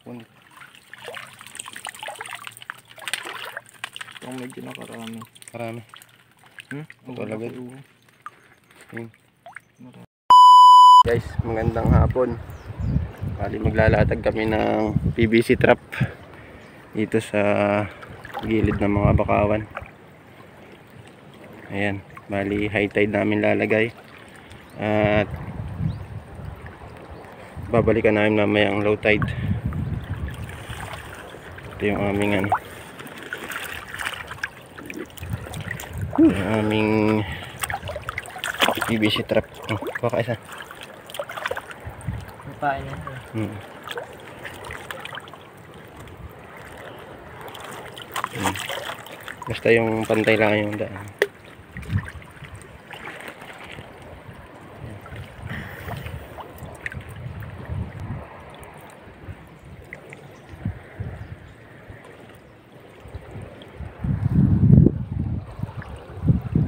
punit. Ito medyo nakarami. Karami. Ito lagay. Guys, magandang hapon. Bali maglalatag kami ng PVC trap dito sa gilid ng mga bakawan. Ayan, bali high tide namin lalagay. At babalikan namin mamaya ang low tide. Ito yung aming aming PVC trap. Baka isa. Papain na ito. Basta yung pantay lang yung daan.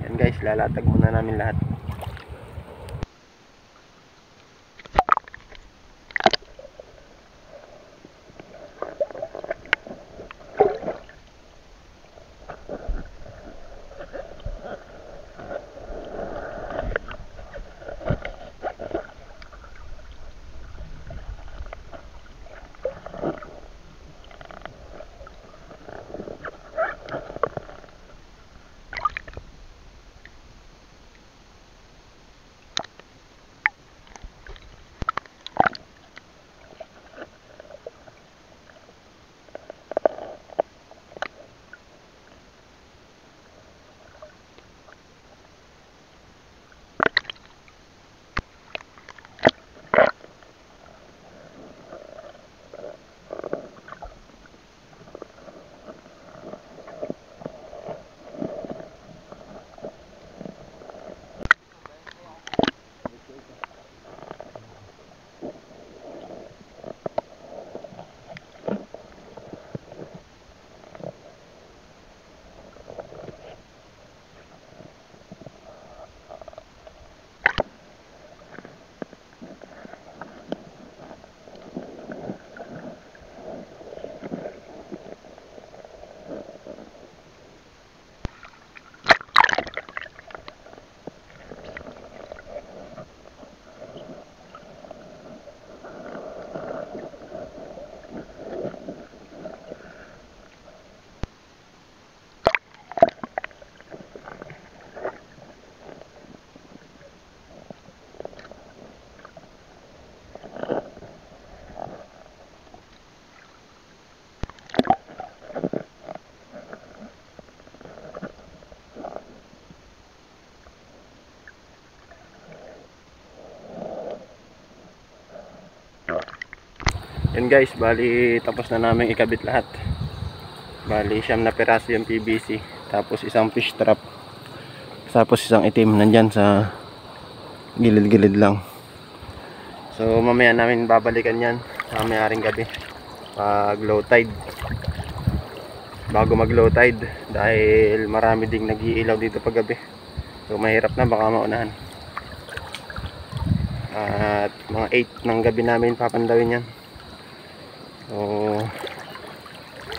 Yan guys, lalatag muna namin lahat. Yan guys, bali tapos na namin ikabit lahat. Bali 9 na piraso yung PVC, tapos isang fish trap, tapos isang itim nandyan sa gilid-gilid lang. So mamaya namin babalikan yan sa mayaring gabi pag low tide, bago mag low tide, dahil marami ding nag-iilaw dito pag gabi. So mahirap na, baka maunahan. At mga 8 ng gabi namin papandawin yan. So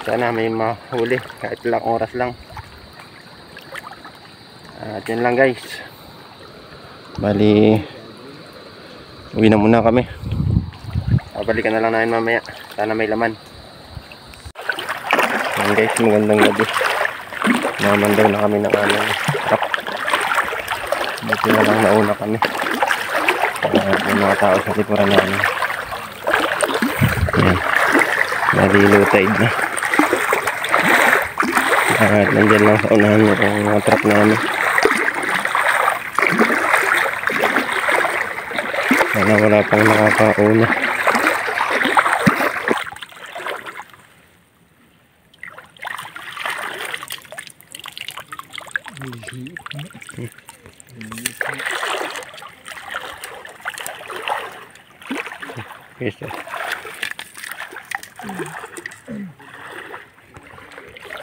sana may mahuli kahit ilang oras lang. At yun lang guys, bali uwi na muna kami. Babalikan na lang namin mamaya, sana may laman. Yan guys, magandang gabi. Namandaw na kami ng aming trap. Buti na lang nauna kami. May mga tao sa likuran namin. Yan, bali low tide na. At nandyan lang sa unahan yung mga trap namin. Sana wala pang nakakauna. Yes, sir.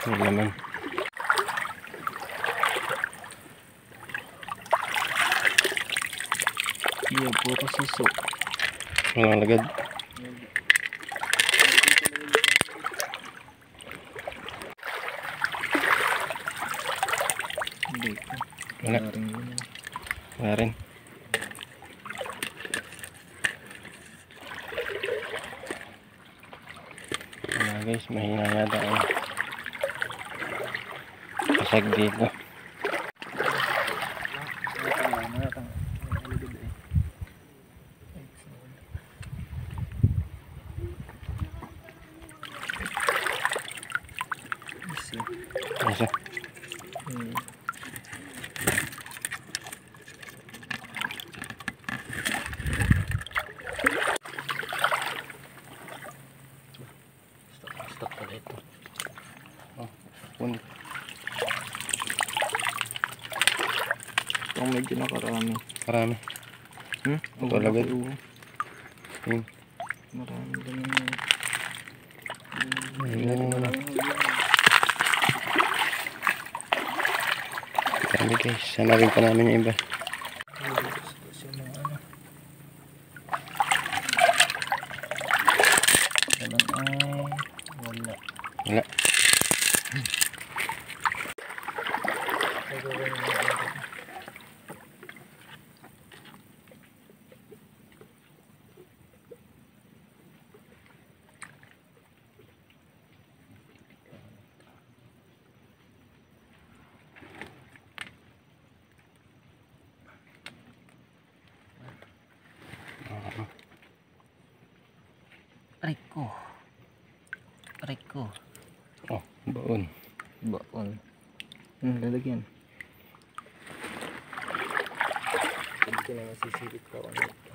May laman. Iya, puro suso. Mga lagad. Wala. Wala rin. Wala guys, mahina yata ang kasag dito. Isa. Stop pala ito. Oh, punit. Ito medyo nakarami. Marami. Ito lagay. Marami din yun. Marami guys. Sanawin pa namin yung iba. Wala. Wala. Riko. Riko. Oh, baon. Baon. Lalagyan. Hindi ko na masisilip ka ano ito.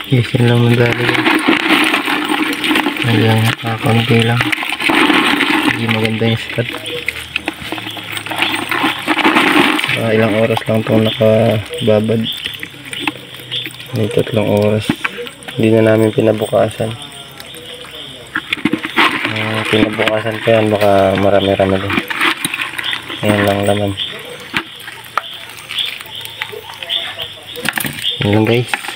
Isin lang mandali. Ayan, kakunti lang. Hindi maganda yung spot. Ilang oras lang itong nakababad. May 3 oras. Hindi na namin pinabukasan. Pinabukasan pa yan, baka marami-rami din. Ayan lang laman. Ayan lang guys.